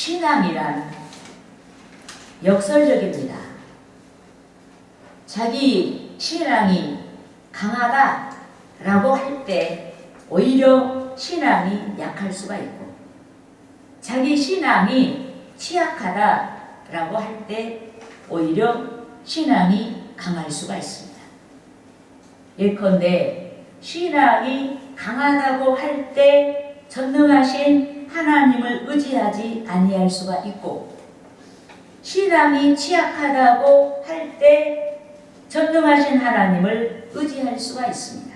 신앙이란 역설적입니다. 자기 신앙이 강하다라고 할 때 오히려 신앙이 약할 수가 있고, 자기 신앙이 취약하다라고 할 때 오히려 신앙이 강할 수가 있습니다. 예컨대 신앙이 강하다고 할 때 전능하신 하나님을 의지하지 아니할 수가 있고, 신앙이 취약하다고 할 때 전능하신 하나님을 의지할 수가 있습니다.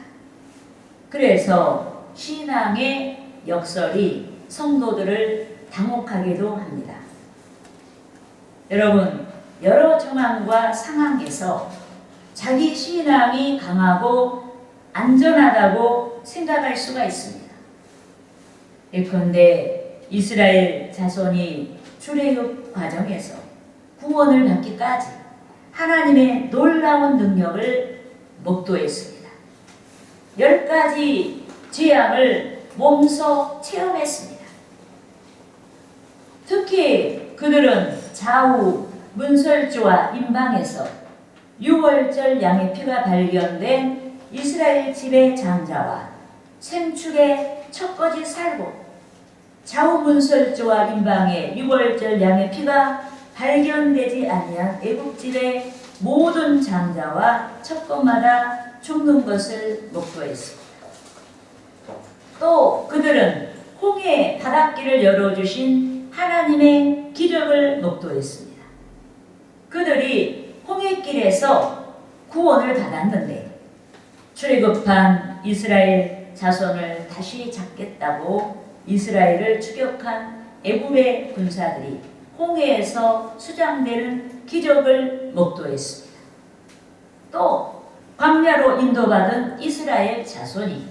그래서 신앙의 역설이 성도들을 당혹하게도 합니다. 여러분, 여러 정황과 상황에서 자기 신앙이 강하고 안전하다고 생각할 수가 있습니다. 예컨대 이스라엘 자손이 출애굽 과정에서 구원을 받기까지 하나님의 놀라운 능력을 목도했습니다. 10가지 재앙을 몸소 체험했습니다. 특히 그들은 좌우 문설주와 임방에서 유월절 양의 피가 발견된 이스라엘 집의 장자와 생축의 첫 거지 살고, 좌우 문설주와 임방에 유월절 양의 피가 발견되지 아니한 애굽집의 모든 장자와 첫 것마다 죽는 것을 목도했습니다. 또 그들은 홍해 바닷길을 열어주신 하나님의 기적을 목도했습니다. 그들이 홍해길에서 구원을 받았는데 출애굽한 이스라엘 자손을 다시 잡겠다고 이스라엘을 추격한 애굽의 군사들이 홍해에서 수장되는 기적을 목도했습니다. 또 광야로 인도받은 이스라엘 자손이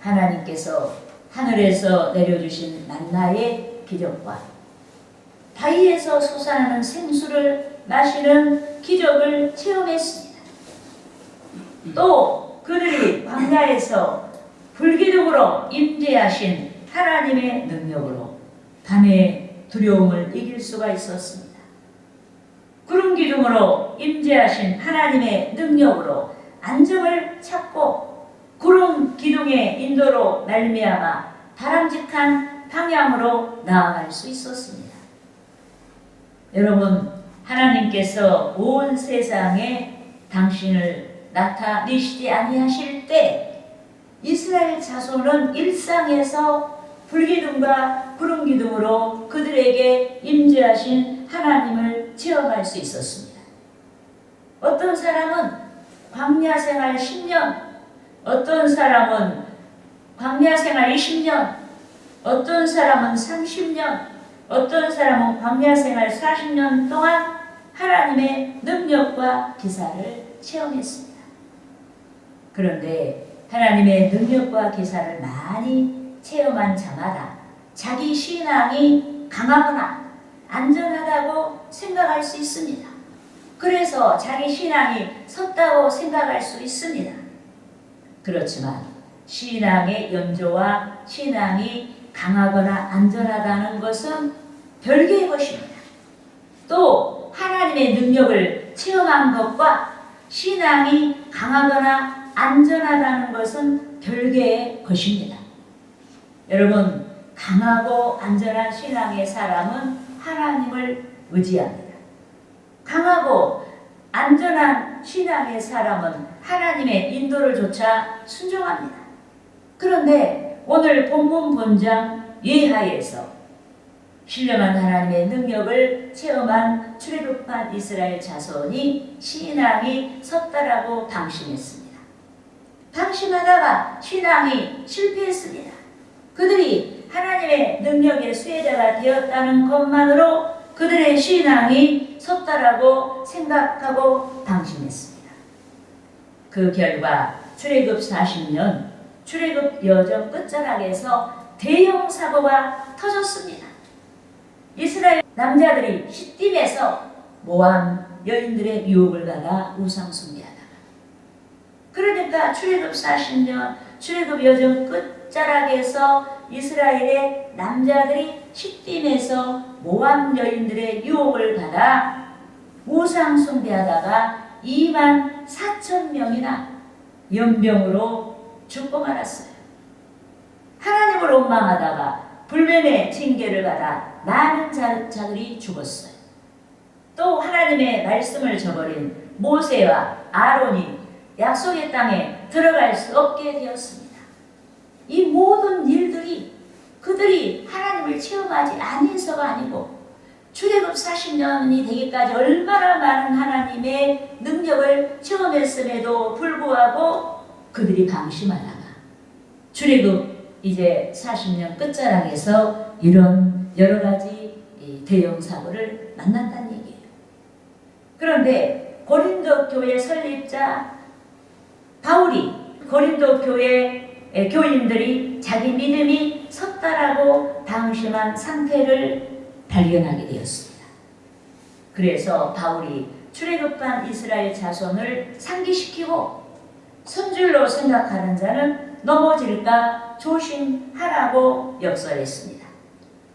하나님께서 하늘에서 내려주신 만나의 기적과 바위에서 솟아나는 생수를 마시는 기적을 체험했습니다. 또 그들이 광야에서 불기둥으로 임재하신 하나님의 능력으로 밤의 두려움을 이길 수가 있었습니다. 구름 기둥으로 임재하신 하나님의 능력으로 안정을 찾고 구름 기둥의 인도로 말미암아 바람직한 방향으로 나아갈 수 있었습니다. 여러분, 하나님께서 온 세상에 당신을 나타내시지 아니하실 때 이스라엘 자손은 일상에서 불기둥과 구름기둥으로 그들에게 임재하신 하나님을 체험할 수 있었습니다. 어떤 사람은 광야 생활 10년, 어떤 사람은 광야 생활 20년, 어떤 사람은 30년, 어떤 사람은 광야 생활 40년 동안 하나님의 능력과 기사를 체험했습니다. 그런데 하나님의 능력과 기사를 많이 체험한 자마다 자기 신앙이 강하거나 안전하다고 생각할 수 있습니다. 그래서 자기 신앙이 섰다고 생각할 수 있습니다. 그렇지만 신앙의 연조와 신앙이 강하거나 안전하다는 것은 별개의 것입니다. 또 하나님의 능력을 체험한 것과 신앙이 강하거나 안전하다는 것은 별개의 것입니다. 여러분, 강하고 안전한 신앙의 사람은 하나님을 의지합니다. 강하고 안전한 신앙의 사람은 하나님의 인도를 조차 순종합니다. 그런데 오늘 본문 본장 예하에서 신령한 하나님의 능력을 체험한 출애굽한 이스라엘 자손이 신앙이 섰다라고 방심했습니다. 방심하다가 신앙이 실패했습니다. 그들이 하나님의 능력의 수혜자가 되었다는 것만으로 그들의 신앙이 섰다라고 생각하고 방심했습니다. 그 결과 출애굽 40년 출애굽 여정 끝자락에서 대형 사고가 터졌습니다. 이스라엘 남자들이 시딤에서 모함 여인들의 유혹을 받아 우상 숭배하다가, 그러니까 출애굽 40년 출애굽 여정 끝자락에서 이스라엘의 남자들이 시딤에서 모압 여인들의 유혹을 받아 우상 숭배하다가 24,000명이나 연병으로 죽고 말았어요. 하나님을 원망하다가 불뱀의 징계를 받아 많은 자들이 죽었어요. 또 하나님의 말씀을 저버린 모세와 아론이 약속의 땅에 들어갈 수 없게 되었습니다. 이 모든 일들이 그들이 하나님을 체험하지 아니해서가 아니고 출애굽 40년이 되기까지 얼마나 많은 하나님의 능력을 체험했음에도 불구하고 그들이 방심하다가 출애굽 이제 40년 끝자락에서 이런 여러 가지 대형 사고를 만났다는 얘기예요. 그런데 고린도 교회 설립자 바울이 고린도 교회 교인들이 자기 믿음이 섰다라고 방심한 상태를 발견하게 되었습니다. 그래서 바울이 출애굽한 이스라엘 자손을 상기시키고 선줄로 생각하는 자는 넘어질까 조심하라고 역설했습니다.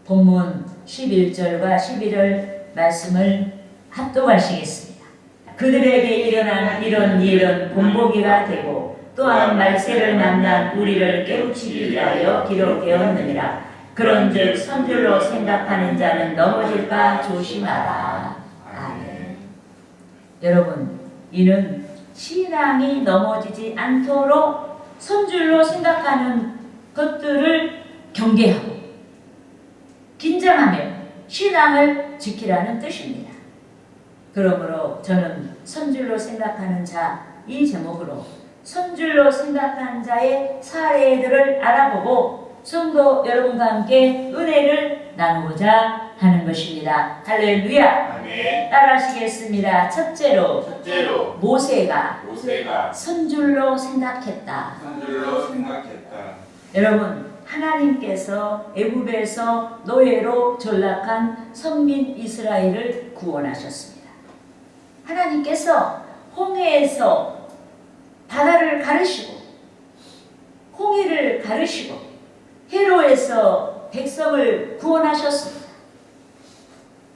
본문 11절과 12절 말씀을 합독하시겠습니다. 그들에게 일어난 이런 일은 본보기가 되고 또한 말세를 만난 우리를 깨우치기 위하여 기록되었느니라. 그런즉 선줄로 생각하는 자는 넘어질까 조심하라. 아멘. 여러분, 이는 신앙이 넘어지지 않도록 선줄로 생각하는 것들을 경계하고 긴장하며 신앙을 지키라는 뜻입니다. 그러므로 저는 선줄로 생각하는 자 이 제목으로 선줄로 생각한 자의 사례들을 알아보고 성도 여러분과 함께 은혜를 나누고자 하는 것입니다. 할렐루야. 아멘. 따라하시겠습니다. 첫째로 모세가 선줄로 생각했다. 선줄로 생각했다. 여러분, 하나님께서 애굽에서 노예로 전락한 선민 이스라엘을 구원하셨습니다. 하나님께서 홍해에서 바다를 가르시고 홍해를 가르시고 헤로에서 백성을 구원하셨습니다.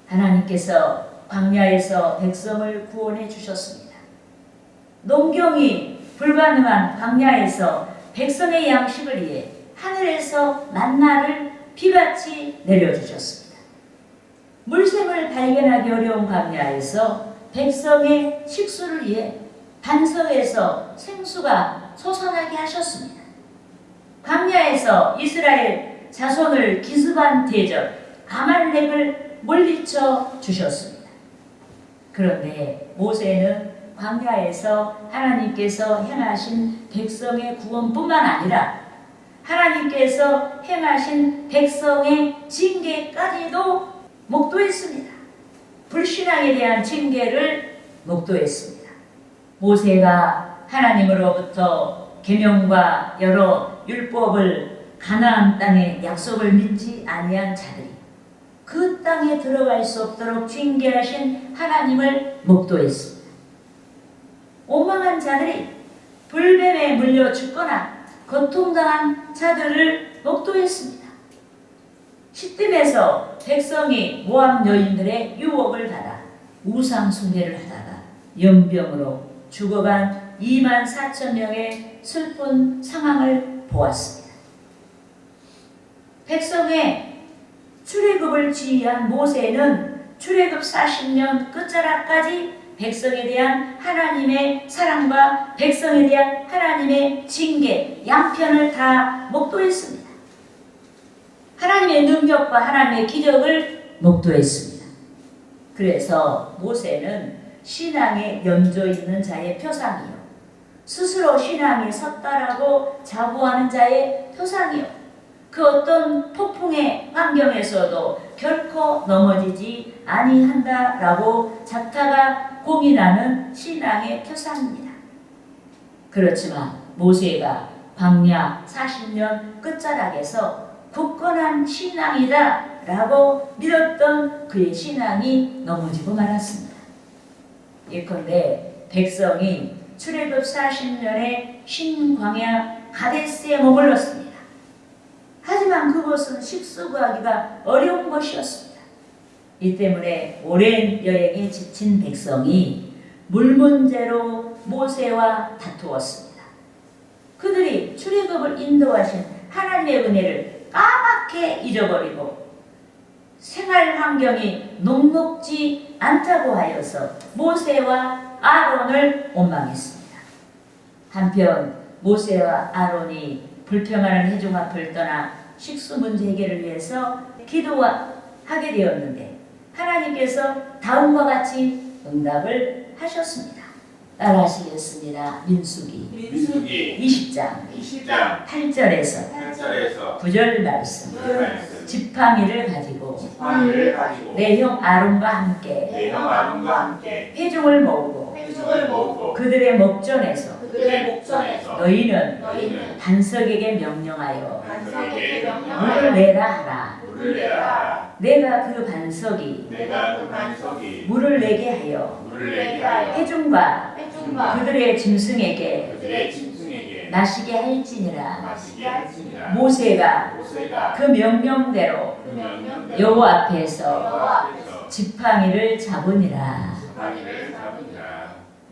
하나님께서 광야에서 백성을 구원해 주셨습니다. 농경이 불가능한 광야에서 백성의 양식을 위해 하늘에서 만나를 비같이 내려주셨습니다. 물샘을 발견하기 어려운 광야에서 백성의 식수를 위해 반석에서 생수가 솟아나게 하셨습니다. 광야에서 이스라엘 자손을 기습한 대적 아말렉을 물리쳐 주셨습니다. 그런데 모세는 광야에서 하나님께서 행하신 백성의 구원뿐만 아니라 하나님께서 행하신 백성의 징계까지도 목도했습니다. 불신앙에 대한 징계를 목도했습니다. 모세가 하나님으로부터 계명과 여러 율법을 가나안 땅의 약속을 믿지 아니한 자들이 그 땅에 들어갈 수 없도록 징계하신 하나님을 목도했습니다. 오만한 자들이 불뱀에 물려 죽거나 고통당한 자들을 목도했습니다. 시딤에서 백성이 모압 여인들의 유혹을 받아 우상 숭배를 하다가 연병으로 죽어간 24,000명의 슬픈 상황을 보았습니다. 백성의 출애굽을 지휘한 모세는 출애굽 40년 끝자락까지 백성에 대한 하나님의 사랑과 백성에 대한 하나님의 징계, 양편을 다 목도했습니다. 하나님의 능력과 하나님의 기적을 목도했습니다. 그래서 모세는 신앙에 연조 있는 자의 표상이요, 스스로 신앙이 섰다라고 자부하는 자의 표상이요, 그 어떤 폭풍의 환경에서도 결코 넘어지지 아니한다라고 자타가 공인하는 신앙의 표상입니다. 그렇지만 모세가 광야 40년 끝자락에서 굳건한 신앙이다 라고 믿었던 그의 신앙이 넘어지고 말았습니다. 예컨대 백성이 출애굽 40년의 신광야 가데스에 머물렀습니다. 하지만 그곳은 식수 구하기가 어려운 것이었습니다. 이 때문에 오랜 여행에 지친 백성이 물 문제로 모세와 다투었습니다. 그들이 출애굽을 인도하신 하나님의 은혜를 까맣게 잊어버리고 생활 환경이 녹록지 않다고 하여서 모세와 아론을 원망했습니다. 한편 모세와 아론이 불평하는 회중 앞을 떠나 식수 문제 해결을 위해서 기도하게 되었는데 하나님께서 다음과 같이 응답을 하셨습니다. 따라하시겠습니다. 민수기 20장 8절에서 9절 말씀. 지팡이를 가지고 내 형 아론과 함께 회중을 모으고 그들의 목전에서 너희는 반석에게 명령하여 물을 내라 하라. 내가 그 반석이 물을 내게 하여 회중과 그들의 짐승에게 마시게 할지니라. 모세가 그 명령대로 여호와 앞에서 지팡이를 잡으니라.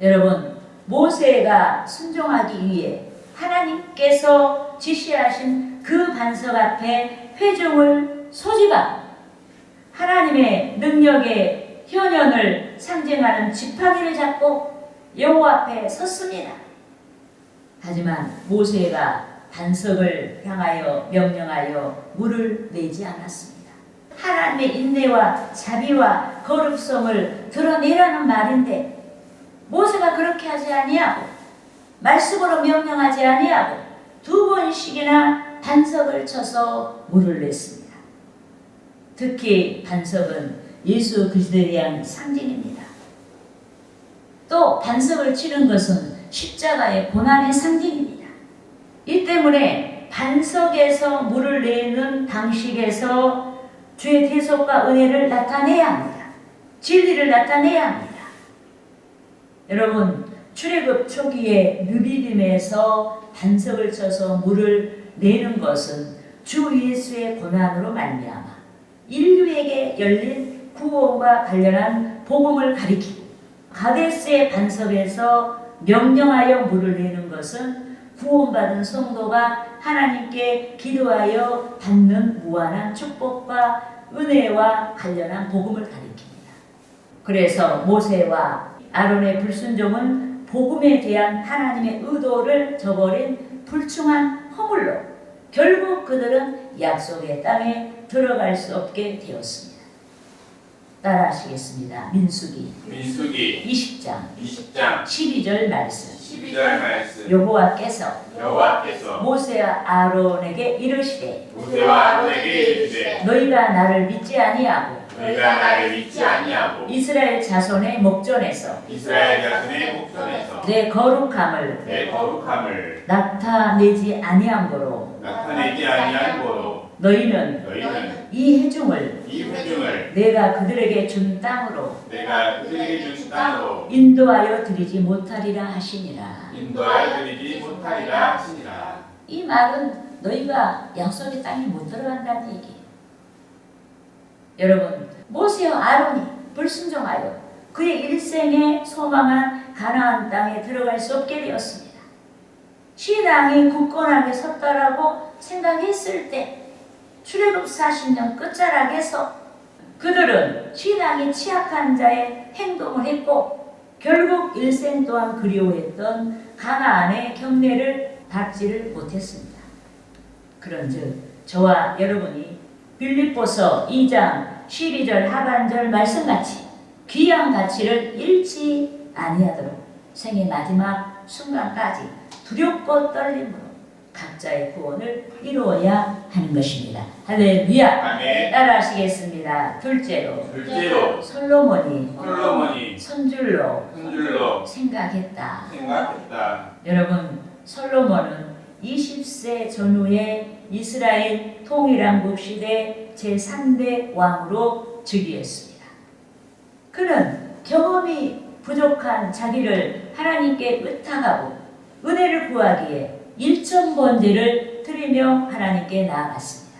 여러분, 모세가 순종하기 위해 하나님께서 지시하신 그 반석 앞에 회중을 소집하고 하나님의 능력의 현현을 상징하는 지팡이를 잡고 여호와 앞에 섰습니다. 하지만 모세가 반석을 향하여 명령하여 물을 내지 않았습니다. 하나님의 인내와 자비와 거룩성을 드러내라는 말인데 모세가 그렇게 하지 아니하고 말씀으로 명령하지 아니하고 2번씩이나 반석을 쳐서 물을 냈습니다. 특히 반석은 예수 그리스도에 대한 상징입니다. 또 반석을 치는 것은 십자가의 고난의 상징입니다. 이 때문에 반석에서 물을 내는 방식에서 주의 대속과 은혜를 나타내야 합니다. 진리를 나타내야 합니다. 여러분, 출애굽 초기에 느비딤에서 반석을 쳐서 물을 내는 것은 주 예수의 고난으로 말미암아 인류에게 열린 구원과 관련한 복음을 가리키고, 가데스의 반석에서 명령하여 물을 내는 것은 구원받은 성도가 하나님께 기도하여 받는 무한한 축복과 은혜와 관련한 복음을 가리킵니다. 그래서 모세와 아론의 불순종은 복음에 대한 하나님의 의도를 저버린 불충한 허물로 결국 그들은 약속의 땅에 들어갈 수 없게 되었습니다. 따라하시겠습니다. 민수기 20장 12절 말씀. 여호와께서 모세와 아론에게 이르시되 너희가 나를 믿지 아니하고 이스라엘 자손의 목전에서 내 거룩함을 나타내지 아니한 거로 너희는 이 회중을 내가 그들에게 준 땅으로 인도하여 드리지 못하리라 하시니라. 이 말은 너희가 약속의 땅에 못 들어간다는 얘기예요. 여러분, 모세와 아론이 불순종하여 그의 일생에 소망한 가나안 땅에 들어갈 수 없게 되었습니다. 신앙이 굳건하게 섰다라고 생각했을 때 출애굽 40년 끝자락에서 그들은 신앙이 취약한 자의 행동을 했고 결국 일생 동안 그리워했던 가나안의 경례를 받지를 못했습니다. 그런즉 저와 여러분이 빌립보서 2장 12절 하반절 말씀같이 귀한 가치를 잃지 아니하도록 생의 마지막 순간까지 두렵고 떨림으로 각자의 구원을 이루어야 하는 것입니다. 할렐루야. 따라하시겠습니다. 둘째로 솔로몬이 손줄로 생각했다. 여러분, 솔로몬은 20세 전후에 이스라엘 통일왕국 시대 제3대 왕으로 즉위했습니다. 그는 경험이 부족한 자기를 하나님께 의탁하고 은혜를 구하기에 일천번제를 드리며 하나님께 나아갔습니다.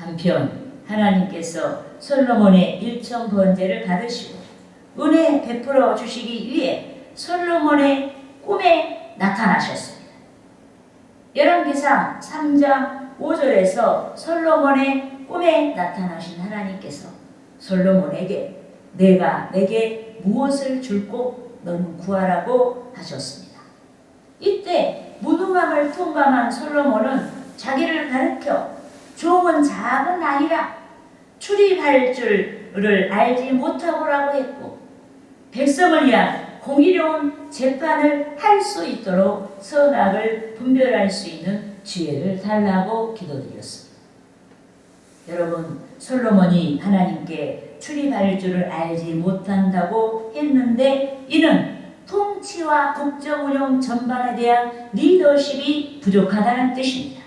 한편 하나님께서 솔로몬의 일천 번제를 받으시고 은혜 베풀어 주시기 위해 솔로몬의 꿈에 나타나셨습니다. 열왕기상 3장 5절에서 솔로몬의 꿈에 나타나신 하나님께서 솔로몬에게 내가 내게 무엇을 줄고 너는 구하라고 하셨습니다. 이때 무능함을 통감한 솔로몬은 자기를 가르쳐 종은 작은 아이라 출입할 줄을 알지 못하고라고 했고 백성을 위한 공의로운 재판을 할 수 있도록 선악을 분별할 수 있는 지혜를 달라고 기도드렸습니다. 여러분, 솔로몬이 하나님께 출입할 줄을 알지 못한다고 했는데 이는 통치와 국정운영 전반에 대한 리더십이 부족하다는 뜻입니다.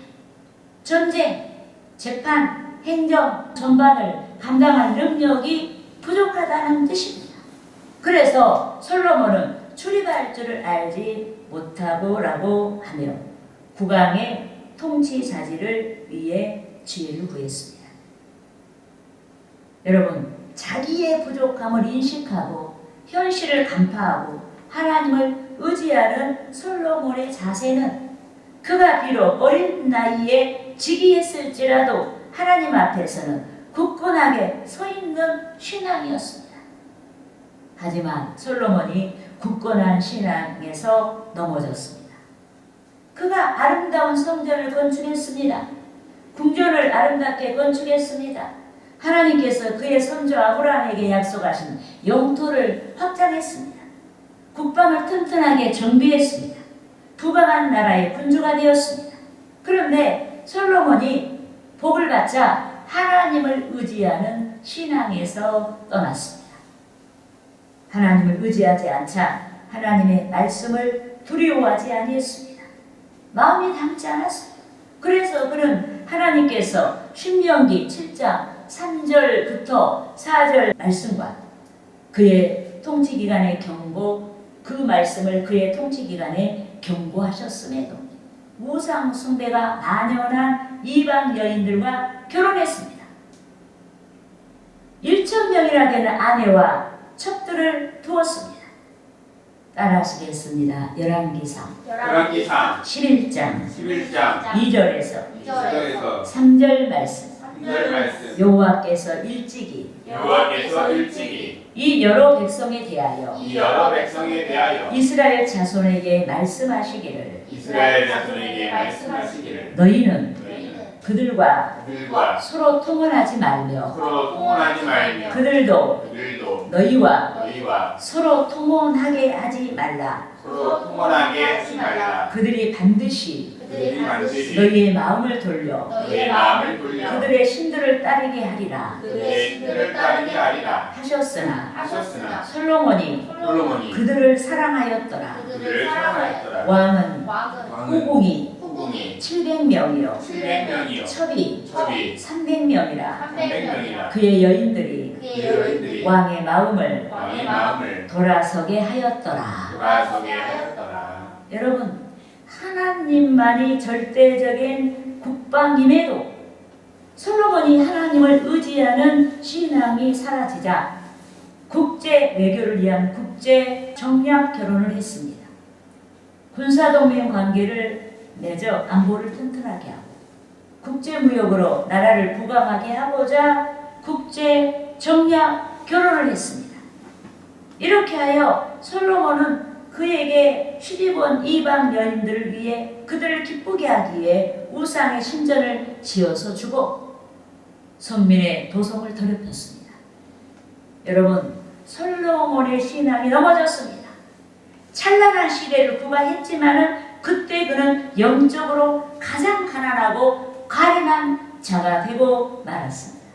전쟁, 재판, 행정 전반을 감당할 능력이 부족하다는 뜻입니다. 그래서 솔로몬은 출입할 줄을 알지 못하고라고 하며 국왕의 통치 자질을 위해 지혜를 구했습니다. 여러분, 자기의 부족함을 인식하고 현실을 간파하고 하나님을 의지하는 솔로몬의 자세는 그가 비록 어린 나이에 즉위했을지라도 하나님 앞에서는 굳건하게 서 있는 신앙이었습니다. 하지만 솔로몬이 굳건한 신앙에서 넘어졌습니다. 그가 아름다운 성전을 건축했습니다. 궁전을 아름답게 건축했습니다. 하나님께서 그의 선조 아브라함에게 약속하신 영토를 확장했습니다. 국방을 튼튼하게 정비했습니다. 부강한 나라의 군주가 되었습니다. 그런데 솔로몬이 복을 받자 하나님을 의지하는 신앙에서 떠났습니다. 하나님을 의지하지 않자 하나님의 말씀을 두려워하지 아니했습니다. 마음이 담지 않았습니다. 그래서 그는 하나님께서 신명기 7장 3절부터 4절 말씀과 그의 통치기간의 경고, 그 말씀을 그의 통치기간에 경고하셨음에도 우상 숭배가 만연한 이방 여인들과 결혼했습니다. 1,000명이나 되는 아내와 첩들을 두었습니다. 따라하시겠습니다. 열왕기상 11장 2절에서 3절 말씀. 여호와께서 일찍이 이 여러 백성에 대하여 이스라엘 자손에게 말씀하시기를 너희는 그들과 서로 통혼하지 말며 그들도 너희와 서로 통혼하게 하지 말라. 그들이 반드시 너희의 마음을 돌려 그들의 신들을 따르게 하리라 하셨으나 솔로몬이 그들을 사랑하였더라. 왕은 후궁이 700명이요 첩이 300명이라 그의 여인들이 왕의 마음을 돌아서게 하였더라. 여러분, 하나님만이 절대적인 국방임에도 솔로몬이 하나님을 의지하는 신앙이 사라지자 국제 외교를 위한 국제 정략 결혼을 했습니다. 군사동맹 관계를 맺어 안보를 튼튼하게 하고 국제무역으로 나라를 부강하게 하고자 국제 정략 결혼을 했습니다. 이렇게 하여 솔로몬은 그에게 12번 이방 여인들을 위해 그들을 기쁘게 하기 위해 우상의 신전을 지어서 주고 선민의 도성을 더럽혔습니다. 여러분, 솔로몬의 신앙이 넘어졌습니다. 찬란한 시대를 구가했지만은 그때 그는 영적으로 가장 가난하고 가련한 자가 되고 말았습니다.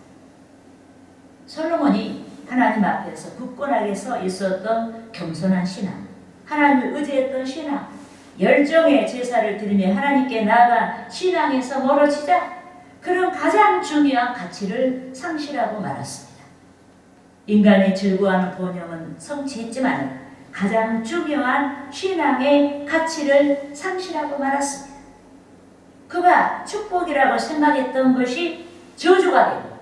솔로몬이 하나님 앞에서 굳건하게 서 있었던 겸손한 신앙, 하나님을 의지했던 신앙, 열정의 제사를 드리며 하나님께 나아간 신앙에서 멀어지자 그런 가장 중요한 가치를 상실하고 말았습니다. 인간이 즐거워하는 본영은 성취했지만 가장 중요한 신앙의 가치를 상실하고 말았습니다. 그가 축복이라고 생각했던 것이 저주가 되고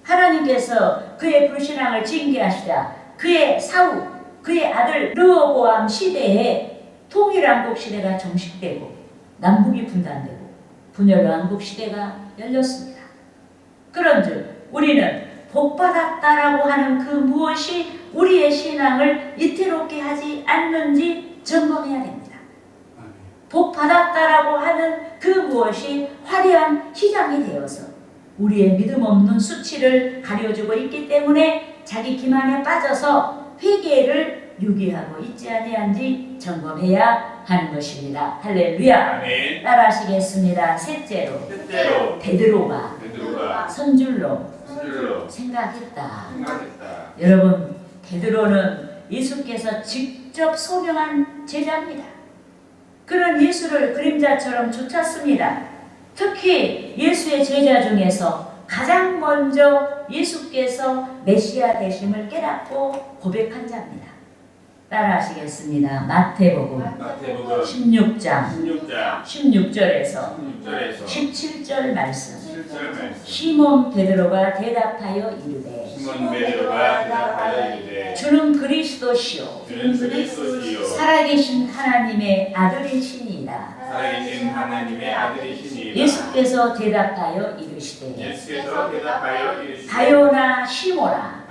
하나님께서 그의 불신앙을 징계하시자 그의 사후 그의 아들 르호보암 시대에 통일왕국 시대가 종식되고 남북이 분단되고 분열왕국 시대가 열렸습니다. 그런즉 우리는 복받았다라고 하는 그 무엇이 우리의 신앙을 이태롭게 하지 않는지 점검해야 됩니다. 복받았다라고 하는 그 무엇이 화려한 시장이 되어서 우리의 믿음 없는 수치를 가려주고 있기 때문에 자기 기만에 빠져서 회개를 유기하고 있지 아니한지 점검해야 하는 것입니다. 할렐루야. 아멘. 따라하시겠습니다. 셋째로 베드로가 선줄로 생각했다. 여러분, 베드로는 예수께서 직접 소명한 제자입니다. 그런 예수를 그림자처럼 쫓았습니다. 특히 예수의 제자 중에서 가장 먼저 예수께서 메시아 되심을 깨닫고 고백한 자입니다. 따라하시겠습니다. 마태복음 16장 16절에서 17절 말씀. 시몬 베드로가 대답하여 이르되 주는 그리스도시요 살아계신 하나님의 아들이시니이다. 예수께서 대답하여 이르시되 바요나 시모나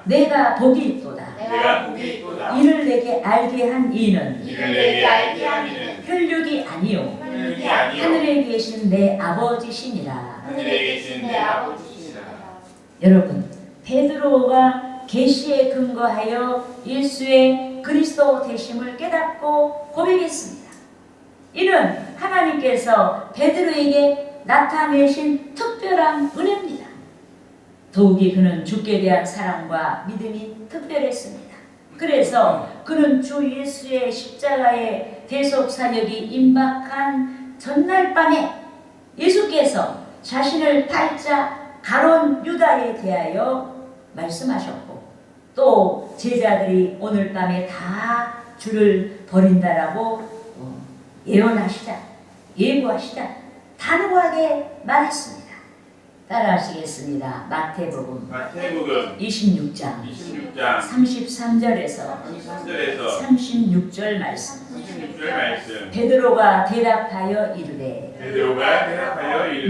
내가 복이 있도다. 이를 내게 알게 한 이는 혈육이 아니요 하늘에 계신 내 아버지시니라. 여러분, 베드로가 계시에 근거하여 예수의 그리스도 되심을 깨닫고 고백했습니다. 이는 하나님께서 베드로에게 나타내신 특별한 은혜입니다. 더욱이 그는 주께 대한 사랑과 믿음이 특별했습니다. 그래서 그는 주 예수의 십자가의 대속 사역이 임박한 전날 밤에 예수께서 자신을 팔자 가론 유다에 대하여 말씀하셨고 또 제자들이 오늘 밤에 다 주를 버린다라고 예언하시자 예고하시자 단호하게 말했습니다. 따라하시겠습니다. 마태복음 26장 33절에서 36절 말씀. 베드로가 대답하여 이르되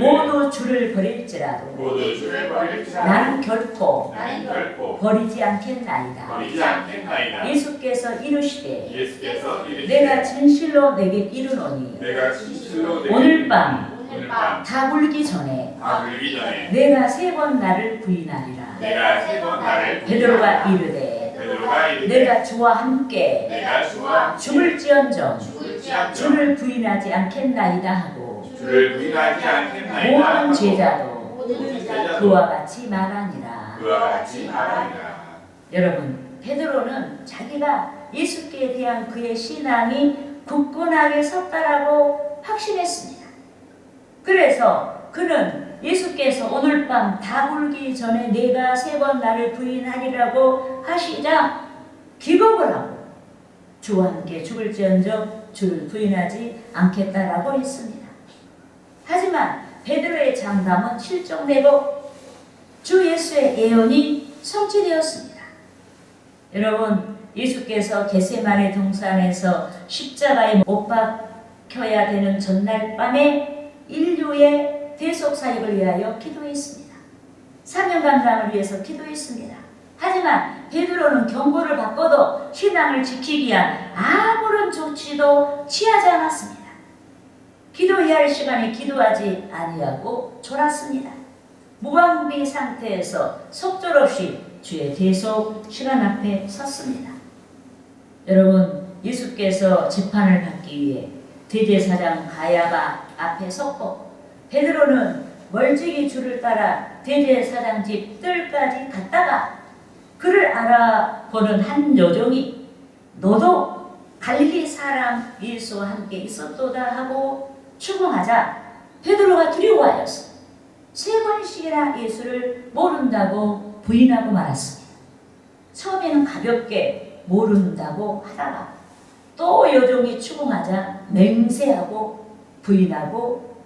모두 주를 버릴지라도 나는 결코 버리지 않겠나이다. 예수께서 이르시되 내가 진실로 내게 이르노니 오늘 밤 다 굴기 전에 내가 3번 나를 부인하리라. 베드로가 이르되 내가 주와 함께 죽을지언정 주를 부인하지 않겠나이다 하고 모든 제자도 그와 같이 말하니라. 여러분, 베드로는 자기가 예수께 대한 그의 신앙이 굳건하게 섰다라고 확신했습니다. 그래서 그는 예수께서 오늘 밤 다 굴기 전에 내가 3번 나를 부인하리라고 하시자 기겁을 하고 주와 함께 죽을지언정 주를 부인하지 않겠다라고 했습니다. 하지만 베드로의 장담은 실종되고 주 예수의 예언이 성취되었습니다. 여러분, 예수께서 겟세마네 동산에서 십자가에 못 박혀야 되는 전날 밤에 인류의 대속 사역을 위하여 기도했습니다. 사명 감당을 위해서 기도했습니다. 하지만 베드로는 경고를 받고도 신앙을 지키기 위한 아무런 조치도 취하지 않았습니다. 기도해야 할 시간에 기도하지 아니하고 졸았습니다. 무방비 상태에서 속절없이 주의 대속 시간 앞에 섰습니다. 여러분, 예수께서 재판을 받기 위해 대제사장 가야바 앞에 섰고 베드로는 멀찍이 줄을 따라 대제사장 집 뜰까지 갔다가 그를 알아보는 한 여종이 너도 갈릴리 사람 예수와 함께 있었도다 하고 추궁하자 베드로가 두려워하였어 3번씩이나 예수를 모른다고 부인하고 말았습니다. 처음에는 가볍게 모른다고 하다가 또 여종이 추궁하자 맹세하고 부인하고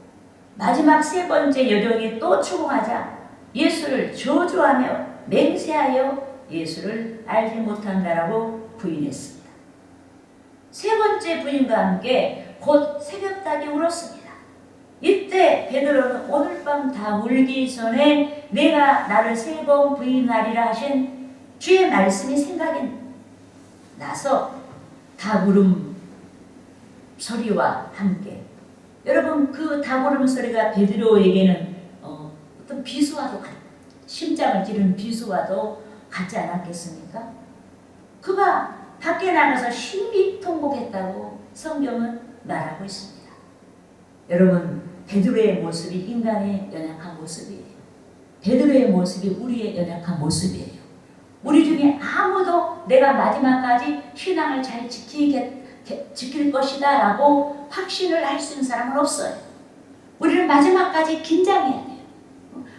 마지막 세 번째 여종이 또 추궁하자 예수를 저주하며 맹세하여 예수를 알지 못한다라고 부인했습니다. 세 번째 부인과 함께 곧 새벽닭이 울었습니다. 이때 베드로는 오늘 밤 다 울기 전에 내가 나를 세 번 부인하리라 하신 주의 말씀이 생각이 나서 닭 울음 소리와 함께, 여러분 그 닭 울음 소리가 베드로에게는 어떤 비수와도 심장을 찌르는 비수와도 같지 않았겠습니까? 그가 밖에 나가서 심히 통곡했다고 성경은 말하고 있습니다. 여러분, 베드로의 모습이 인간의 연약한 모습이에요. 베드로의 모습이 우리의 연약한 모습이에요. 우리 중에 아무도 내가 마지막까지 신앙을 잘 지킬 것이다 라고 확신을 할 수 있는 사람은 없어요. 우리는 마지막까지 긴장해야 돼요.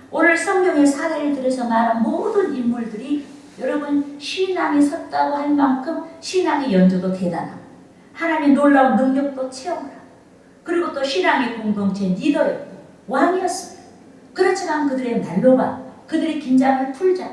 오늘 성경의 사례를 들어서 말한 모든 인물들이 여러분 신앙이 섰다고 할 만큼 신앙의 연조도 대단하고 하나님의 놀라운 능력도 체험을 하고 그리고 또 신앙의 공동체 리더였고 왕이었어요. 그렇지만 그들의 난로가 그들의 긴장을 풀자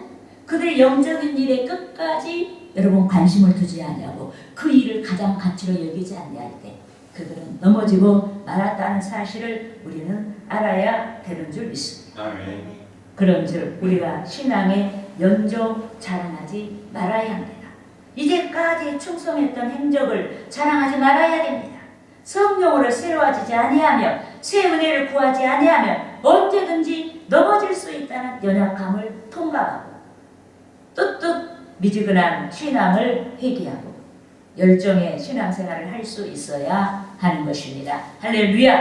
그들의 영적인 일에 끝까지 여러분 관심을 두지 아니하고 그 일을 가장 가치로 여기지 아니할 때 그들은 넘어지고 말았다는 사실을 우리는 알아야 되는 줄 믿습니다. 아멘. 그런즉 우리가 신앙의 연조 자랑하지 말아야 합니다. 이제까지 충성했던 행적을 자랑하지 말아야 됩니다. 성령으로 새로워지지 아니하며 새 은혜를 구하지 아니하면 언제든지 넘어질 수 있다는 연약함을 통과하고 뚝뚝 미지근한 신앙을 회개하고 열정의 신앙생활을 할 수 있어야 하는 것입니다. 할렐루야!